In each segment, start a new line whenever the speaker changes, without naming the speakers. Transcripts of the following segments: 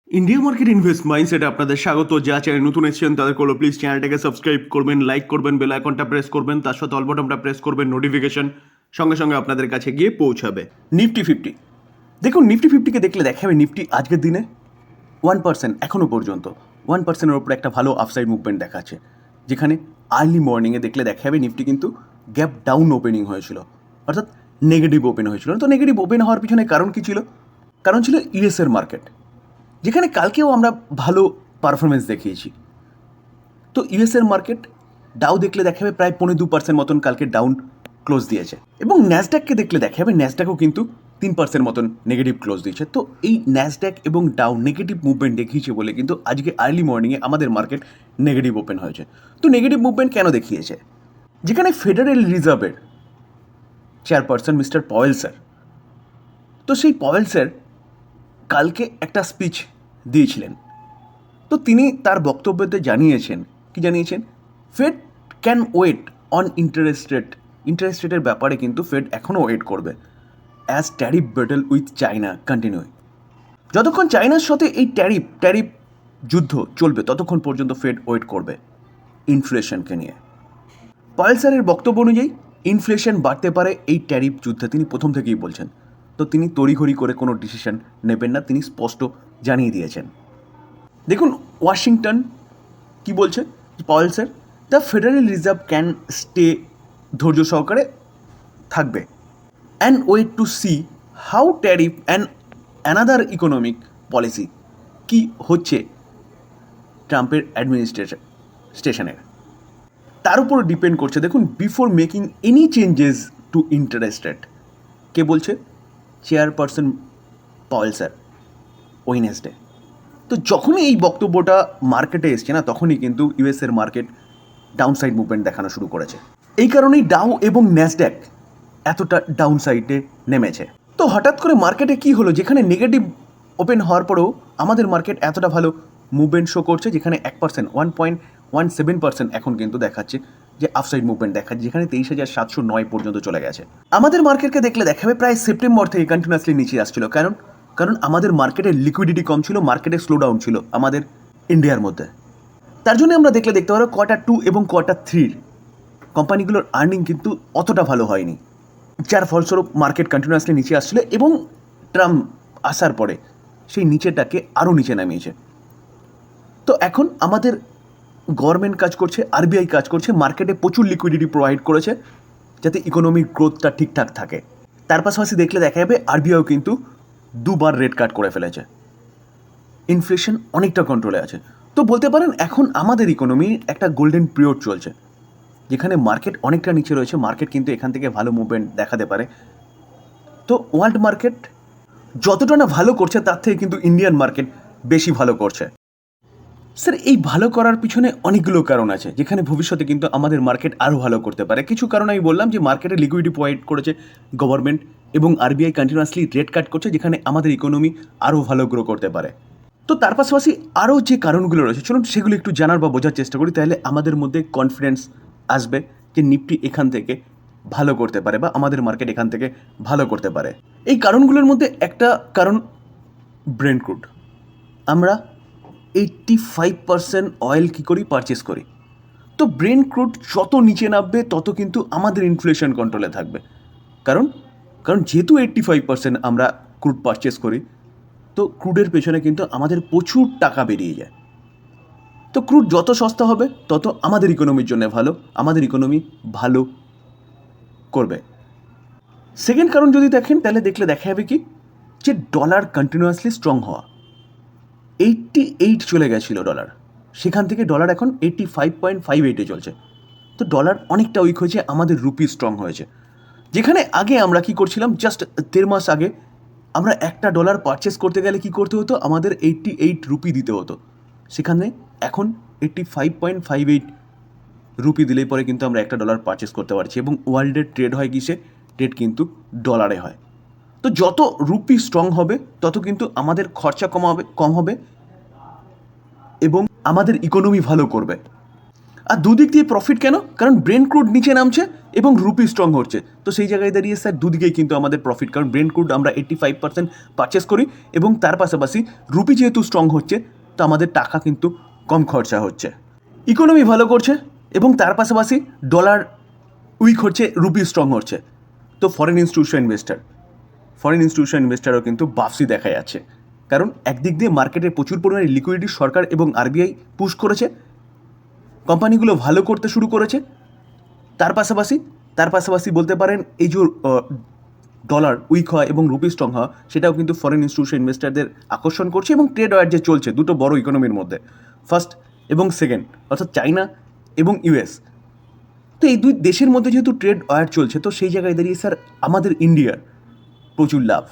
India market invest মাইন্ডসেটে আপনাদের স্বাগত। যা চ্যানেল নতুন এসেছেন তাদের করলো প্লিজ চ্যানেলটাকে সাবস্ক্রাইব করবেন, লাইক করবেন, বেল আইকনটা প্রেস করবেন, তার সাথে অল বাটনটা প্রেস করবেন, নোটিফিকেশন সঙ্গে সঙ্গে আপনাদের কাছে গিয়ে পৌঁছাবে। নিফটি 50, দেখুন নিফটি 50কে দেখলে দেখা যাবে নিফটি আজকের দিনে 1% এখনও পর্যন্ত 1%-এর ওপরে একটা ভালো আপসাইড মুভমেন্ট দেখাচ্ছে, যেখানে আর্লি মর্নিংয়ে দেখলে দেখা যাবে নিফটি কিন্তু গ্যাপ ডাউন ওপেনিং হয়েছিল, অর্থাৎ নেগেটিভ ওপেন হয়েছিল। তো নেগেটিভ ওপেন হওয়ার পিছনে কারণ কী ছিল? কারণ ছিল ইউএসের মার্কেট, যেখানে কালকেও আমরা ভালো পারফরমেন্স দেখিয়েছি। তো ইউএসের মার্কেট ডাউ দেখলে দেখা যাবে প্রায় 2.5% মতন কালকে ডাউন ক্লোজ দিয়েছে, এবং ন্যাসড্যাককে দেখলে দেখা যাবে ন্যাসড্যাকও কিন্তু 3% মতন নেগেটিভ ক্লোজ দিয়েছে। তো এই ন্যাসড্যাক এবং ডাউ নেগেটিভ মুভমেন্ট দেখিয়েছে বলে কিন্তু আজকে আর্লি মর্নিংয়ে আমাদের মার্কেট নেগেটিভ ওপেন হয়েছে। তো নেগেটিভ মুভমেন্ট কেন দেখিয়েছে? যেখানে ফেডারেল রিজার্ভের চেয়ারপারসন মিস্টার পয়েল স্যার, তো সেই পয়েল স্যার কালকে একটা স্পিচ দিয়েছিলেন। তো তিনি তার বক্তব্যতে জানিয়েছেন, কি জানিয়েছেন? Fed can wait on interest রেটের ব্যাপারে কিন্তু ফেড এখনও ওয়েট করবে as tariff battle with China continue. যতক্ষণ চায়নার সাথে এই ট্যারিফ যুদ্ধ চলবে ততক্ষণ পর্যন্ত ফেড ওয়েট করবে ইনফ্লেশনকে নিয়ে। পয়েল স্যারের বক্তব্য অনুযায়ী ইনফ্লেশন বাড়তে পারে এই ট্যারিফ যুদ্ধে, তিনি প্রথম থেকেই বলছেন। তো তিনি তড়িঘড়ি করে কোনো ডিসিশন নেবেন না, তিনি স্পষ্ট জানিয়ে দিয়েছেন। দেখুন ওয়াশিংটন কি বলছে Powell sir, the federal reserve can stay, ধৈর্য সহকারে থাকবে, and wait to see how tariff and another economic policy কি হচ্ছে ট্রাম্পের অ্যাডমিনিস্ট্রেশনের, তার উপর ডিপেন্ড করছে। দেখুন before making any changes to interest rate, কে বলছে? Chairperson Powell sir Wednesday. তো যখনই এই বক্তব্যটা মার্কেটে এসছে না, তখনই কিন্তু ইউএসের মার্কেট ডাউনসাইড মুভমেন্ট দেখানো শুরু করেছে। এই কারণেই ডাউ এবং ন্যাসড্যাক এতটা ডাউনসাইডে নেমেছে। তো হঠাৎ করে মার্কেটে কি হলো, যেখানে নেগেটিভ ওপেন হওয়ার পরেও আমাদের মার্কেট এতটা ভালো মুভমেন্ট শো করছে, যেখানে 1.17% এখন কিন্তু দেখাচ্ছে যে আপসাইড মুভমেন্ট দেখাচ্ছে, যেখানে 23,709 পর্যন্ত চলে গেছে। আমাদের মার্কেটকে দেখলে দেখাবে প্রায় সেপ্টেম্বর থেকে কন্টিনিউয়াসলি নিচে আসছিল। কারণ আমাদের মার্কেটের লিকুইডিটি কম ছিল, মার্কেটে স্লো ডাউন ছিল আমাদের ইন্ডিয়ার মধ্যে। তার জন্য আমরা দেখতে পারো Q2 এবং Q3 কোম্পানিগুলোর আর্নিং কিন্তু অতটা ভালো হয়নি, যার ফলস্বরূপ মার্কেট কন্টিনিউয়াসলি নিচে আসছিল, এবং ট্রাম্প আসার পরে সেই নিচেটাকে আরও নিচে নামিয়েছে। তো এখন আমাদের গভর্নমেন্ট কাজ করছে, আরবিআই কাজ করছে, মার্কেটে প্রচুর লিকুইডিটি প্রোভাইড করেছে যাতে ইকোনমিক গ্রোথটা ঠিকঠাক থাকে। তার পাশাপাশি দেখলে দেখা যাবে আরবিআইও কিন্তু 2বার রেট কাট করে ফেলেছে, ইনফ্লেশন অনেকটা কন্ট্রোলে আছে। তো বলতে পারেন এখন আমাদের ইকোনমি একটা গোল্ডেন পিরিয়ড চলছে, যেখানে মার্কেট অনেকটা নিচে রয়েছে, মার্কেট কিন্তু এখান থেকে ভালো মুভমেন্ট দেখাতে পারে। তো ওয়ার্ল্ড মার্কেট যতটা না ভালো করছে তার থেকে কিন্তু ইন্ডিয়ান মার্কেট বেশি ভালো করছে। স্যার এই ভালো করার পিছনে অনেকগুলো কারণ আছে, যেখানে ভবিষ্যতে কিন্তু আমাদের মার্কেট আরও ভালো করতে পারে। কিছু কারণ আমি বললাম, যে মার্কেটে লিকুইডিটি প্রোভাইড করেছে গভর্নমেন্ট, এবং আরবিআই কন্টিনিউয়াসলি রেট কাট করছে, যেখানে আমাদের ইকোনমি আরও ভালো গ্রো করতে পারে। তো তার পাশাপাশি আরও যে কারণগুলো রয়েছে, চলুন সেগুলো একটু জানার বা বোঝার চেষ্টা করি, তাহলে আমাদের মধ্যে কনফিডেন্স আসবে যে নিফটি এখান থেকে ভালো করতে পারে বা আমাদের মার্কেট এখান থেকে ভালো করতে পারে। এই কারণগুলোর মধ্যে একটা কারণ ব্রেন্ট ক্রুড। আমরা 85% অয়েল কী করি? পারচেস করি। তো ব্রেন্ট ক্রুড যত নিচে নামবে তত কিন্তু আমাদের ইনফ্লেশন কন্ট্রোলে থাকবে, কারণ যেহেতু 85% আমরা ক্রুড পারচেস করি, তো ক্রুডের পেছনে কিন্তু আমাদের প্রচুর টাকা বেরিয়ে যায়। তো ক্রুড যত সস্তা হবে তত আমাদের ইকোনমির জন্য ভালো, আমাদের ইকোনমি ভালো করবে। সেকেন্ড কারণ যদি দেখেন, তাহলে দেখলে দেখা যাবে কি, যে ডলার কন্টিনিউয়াসলি স্ট্রং হওয়া। 88 চলে গেছিলো ডলার, সেখান থেকে ডলার এখন 85.58-এ চলছে। তো ডলার অনেকটা উইক হয়েছে, আমাদের রুপি স্ট্রং হয়েছে। যেখানে আগে আমরা কি করছিলাম, জাস্ট 1.5 মাস আগে আমরা একটা ডলার পারচেস করতে গেলে কি করতে হতো, আমাদের 88 রুপি দিতে হতো, সেখানে এখন 85.58 রুপি দিলেই পরে কিন্তু আমরা একটা ডলার পারচেস করতে পারছি। এবং ওয়ার্ল্ডের ট্রেড হয় কিসে? ট্রেড কিন্তু ডলারে হয়। তো যত রুপি স্ট্রং হবে তত কিন্তু আমাদের খরচা কম হবে এবং আমাদের ইকোনমি ভালো করবে। আর দুদিক দিয়ে প্রফিট কেন? কারণ ব্রেন্ট ক্রুড নিচে নামছে এবং রুপি স্ট্রং হচ্ছে। তো সেই জায়গায় দাঁড়িয়ে স্যার দুদিকেই কিন্তু আমাদের প্রফিট, কারণ ব্রেন্ট ক্রুড আমরা 85% পারচেস করি এবং তার পাশাপাশি রুপি যেহেতু স্ট্রং হচ্ছে তো আমাদের টাকা কিন্তু কম খরচা হচ্ছে, ইকোনমি ভালো করছে এবং তার পাশাপাশি ডলার উইক হচ্ছে, রুপি স্ট্রং হচ্ছে। তো ফরেন ইনস্টিটিউশন ইনভেস্টারও কিন্তু বাপসি দেখা যাচ্ছে, কারণ একদিক দিয়ে মার্কেটে প্রচুর পরিমাণে লিকুইডিটি সরকার এবং আরবিআই পুশ করেছে, কোম্পানিগুলো ভালো করতে শুরু করেছে। তার পাশাপাশি বলতে পারেন এই যে ডলার উইক হয় এবং রুপি স্ট্রং হয়, সেটাও কিন্তু ফরেন ইনস্টিটিউশন ইনভেস্টারদের আকর্ষণ করছে। এবং ট্রেড ওয়ার যে চলছে দুটো বড় ইকোনমির মধ্যে, ফার্স্ট এবং সেকেন্ড, অর্থাৎ চায়না এবং ইউএস, তো এই দুই দেশের মধ্যে যেহেতু ট্রেড ওয়ার চলছে, তো সেই জায়গায় দাঁড়িয়ে স্যার আমাদের ইন্ডিয়ার প্রচুর লাভ।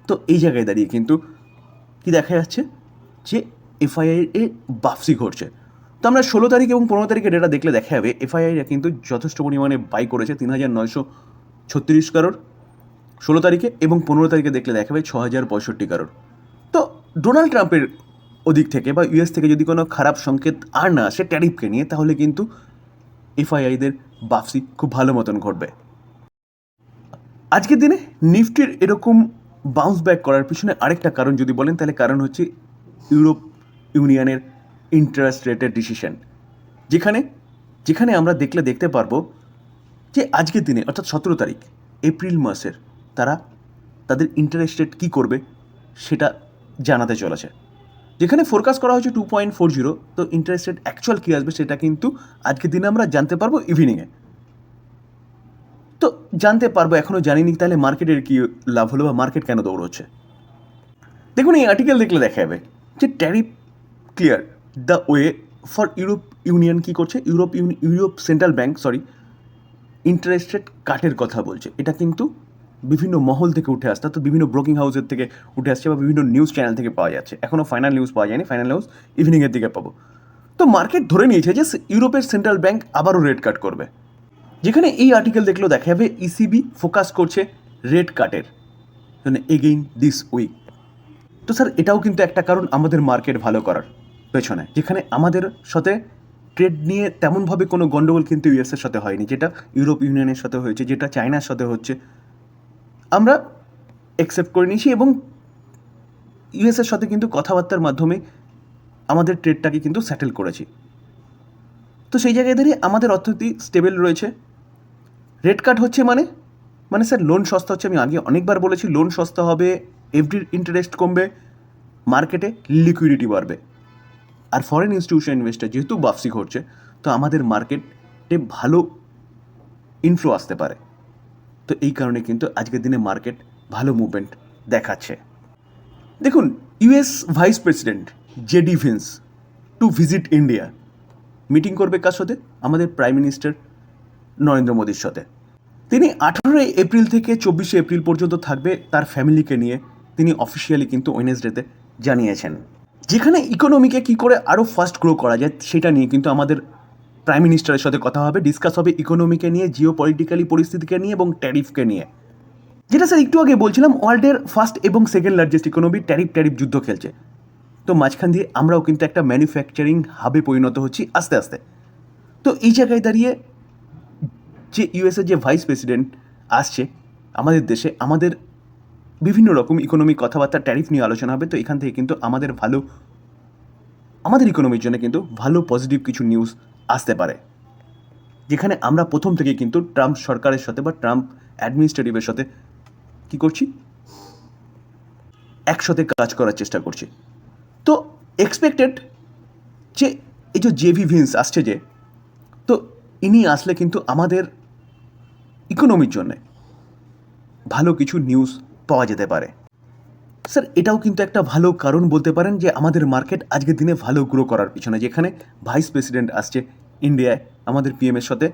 তো এই জায়গায় দাঁড়িয়ে কিন্তু কি দেখা যাচ্ছে যে এফআইআই এ বাপসি ঘটছে। তো আমরা 16 তারিখ এবং 15 তারিখে ডেটা দেখলে দেখা যাবে এফআইআইরা কিন্তু যথেষ্ট পরিমাণে বাই করেছে 3,936 কারোর 16 তারিখে, এবং 15 তারিখে দেখলে দেখা যাবে 6,065 কারোর। তো ডোনাল্ড ট্রাম্পের ওদিক থেকে বা ইউএস থেকে যদি কোনো খারাপ সংকেত আর না আসে ট্যারিফকে নিয়ে, তাহলে কিন্তু এফআইআইদের বাপসি খুব ভালো মতন ঘটবে। আজকের দিনে নিফটির এরকম বাউন্স ব্যাক করার পিছনে আরেকটা কারণ যদি বলেন, তাহলে কারণ হচ্ছে ইউরোপ ইউনিয়নের ইন্টারেস্ট রেটের ডিসিশন, যেখানে আমরা দেখতে পারবো যে আজকের দিনে অর্থাৎ 17 তারিখ এপ্রিল মাসের তারা তাদের ইন্টারেস্ট রেট কী করবে সেটা জানাতে চলেছে, যেখানে ফোরকাস্ট করা হয়েছে 2.40। তো ইন্টারেস্ট রেট অ্যাকচুয়াল কী আসবে সেটা কিন্তু আজকের দিনে আমরা জানতে পারবো ইভিনিংয়ে। তো জানতে পারবো, এখনও জানিনি, তাহলে মার্কেটের কী লাভ হলো বা মার্কেট কেন দৌড়চ্ছে। দেখুন এই আর্টিকেল দেখলে দেখা যাবে যে tariff clear the way for Europe union কী করছে, Europe central bank interest rate কাটের কথা বলছে। এটা কিন্তু বিভিন্ন মহল থেকে উঠে আসছে, তো বিভিন্ন ব্রোকিং হাউসের থেকে উঠে আসছে বা বিভিন্ন নিউজ চ্যানেল থেকে পাওয়া যাচ্ছে। এখনও ফাইনাল নিউজ পাওয়া যায়নি, ফাইনাল নিউজ ইভিনিংয়ের দিকে পাবো। তো মার্কেট ধরে নিয়েছে যে ইউরোপের সেন্ট্রাল ব্যাঙ্ক আবারও রেট কাট করবে, যেখানে এই আর্টিকেল দেখলেও দেখা যাবে ইসিবি ফোকাস করছে রেট কাটের মানে এগেইন দিস উইক। তো স্যার এটাও কিন্তু একটা কারণ আমাদের মার্কেট ভালো করার পেছনে, যেখানে আমাদের সাথে ট্রেড নিয়ে তেমনভাবে কোনো গন্ডগোল কিন্তু ইউএসের সাথে হয়নি, যেটা ইউরোপ ইউনিয়নের সাথে হয়েছে, যেটা চায়নার সাথে হচ্ছে, আমরা অ্যাকসেপ্ট করে নিয়েছি এবং ইউএসের সাথে কিন্তু কথাবার্তার মাধ্যমে আমাদের ট্রেডটাকে কিন্তু সেটেল করেছি। তো সেই জায়গায় দাঁড়িয়ে আমাদের অর্থনীতি স্টেবল রয়েছে। রেট কাট হচ্ছে মানে স্যার লোন সস্তা হচ্ছে। আমি আগে অনেকবার বলেছি লোন সস্তা হবে, এফডির ইন্টারেস্ট কমবে, মার্কেটে লিকুইডিটি বাড়বে। আর ফরেন ইনস্টিটিউশন ইনভেস্টার যেহেতু বাপসি ঘটছে, তো আমাদের মার্কেটে ভালো ইনফ্লো আসতে পারে। তো এই কারণে কিন্তু আজকের দিনে মার্কেট ভালো মুভমেন্ট দেখাচ্ছে। দেখুন US vice president JD veins to visit India, meeting করবে কার সাথে? আমাদের প্রাইম মিনিস্টার নরেন্দ্র মোদীর সাথে। তিনি 18 এপ্রিল থেকে 24 এপ্রিল পর্যন্ত থাকবে তার ফ্যামিলিকে নিয়ে, তিনি অফিসিয়ালি কিন্তু ওয়েডনেসডেতে জানিয়েছেন। যেখানে ইকোনমিকে কী করে আরও ফাস্ট গ্রো করা যায় সেটা নিয়ে কিন্তু আমাদের প্রাইম মিনিস্টারের সাথে কথা হবে, ডিসকাস হবে ইকোনমিকে নিয়ে, জিও পলিটিক্যালি পরিস্থিতিকে নিয়ে এবং ট্যারিফকে নিয়ে। যেটা স্যার একটু আগে বলছিলাম, ওয়ার্ল্ডের ফার্স্ট এবং সেকেন্ড লার্জেস্ট ইকোনমি ট্যারিফ যুদ্ধ খেলছে। তো মাঝখান দিয়ে আমরাও কিন্তু একটা ম্যানুফ্যাকচারিং হাবে পরিণত হচ্ছি আস্তে আস্তে। তো এই জায়গায় দাঁড়িয়ে যে ইউএসএর যে ভাইস প্রেসিডেন্ট আসছে আমাদের দেশে, আমাদের বিভিন্ন রকম ইকোনমিক কথাবার্তা ট্যারিফ নিয়ে আলোচনা হবে। তো এখান থেকে কিন্তু আমাদের ইকোনমির জন্য কিন্তু ভালো পজিটিভ কিছু নিউজ আসতে পারে, যেখানে আমরা প্রথম থেকে কিন্তু ট্রাম্প সরকারের সাথে বা ট্রাম্প অ্যাডমিনিস্ট্রেটিভের সাথে কী করছি, একসাথে কাজ করার চেষ্টা করছি। তো এক্সপেক্টেড যে এই যে জেভি ভিন্স আসছে যে, তো ইনি আসলে কিন্তু আমাদের ইকোনমির জন্যে ভালো কিছু নিউজ পাওয়া যেতে পারে। স্যার এটাও কিন্তু একটা ভালো কারণ বলতে পারেন যে আমাদের মার্কেট আজকের দিনে ভালো গ্রো করার পিছনে, যেখানে ভাইস প্রেসিডেন্ট আসছে ইন্ডিয়ায় আমাদের পিএমের সাথে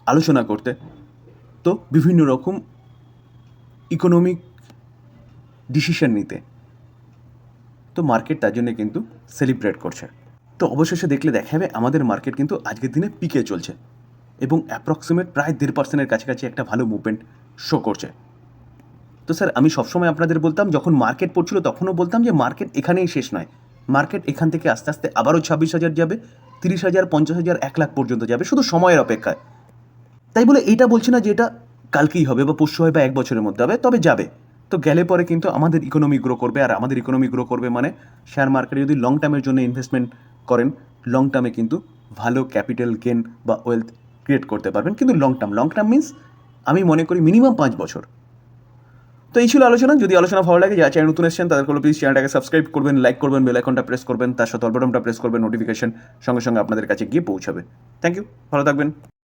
আলোচনা করতে, তো বিভিন্ন রকম ইকোনমিক ডিসিশন নিতে। তো মার্কেট তার জন্য কিন্তু সেলিব্রেট করছে। তো অবশেষে দেখলে দেখা যাবে আমাদের মার্কেট কিন্তু আজকের দিনে পিকে চলছে এবং অ্যাপ্রক্সিমেট প্রায় 1.5% কাছাকাছি একটা ভালো মুভমেন্ট শো করছে। তো স্যার আমি সবসময় আপনাদের বলতাম, যখন মার্কেট পড়ছিল তখনও বলতাম যে মার্কেট এখানেই শেষ নয়, মার্কেট এখান থেকে আস্তে আস্তে আবারও 26,000 যাবে, 30,000, 50,000, 1 লাখ পর্যন্ত যাবে, শুধু সময়ের অপেক্ষায়। তাই বলে এটা বলছি না যে এটা কালকেই হবে বা পরশু হয় বা 1 বছরের মধ্যে হবে, তবে যাবে। তো গেলে পরে কিন্তু আমাদের ইকোনমি গ্রো করবে, আর আমাদের ইকোনমি গ্রো করবে মানে শেয়ার মার্কেটে যদি লং টার্মের জন্য ইনভেস্টমেন্ট করেন, লং টার্মে কিন্তু ভালো ক্যাপিটাল গেন বা ওয়েলথ ক্রিয়েট করতে পারবেন। কিন্তু লং টার্ম মিন্স আমি মনে করি মিনিমাম 5 বছর। তো এই ছিল আলোচনা। যদি আলোচনা ভালো লাগে, যারা চ্যানেল নতুন এসেছেন তাদের প্লিজ চ্যানেলটাকে সাবস্ক্রাইব করবেন, লাইক করবেন, বেল আইকনটা প্রেস করবেন, তার সাথে অল বাটনটা প্রেস করবেন, নোটিফিকেশন সঙ্গে সঙ্গে আপনাদের কাছে গিয়ে পৌঁছাবে। থ্যাংক ইউ, ভালো থাকবেন।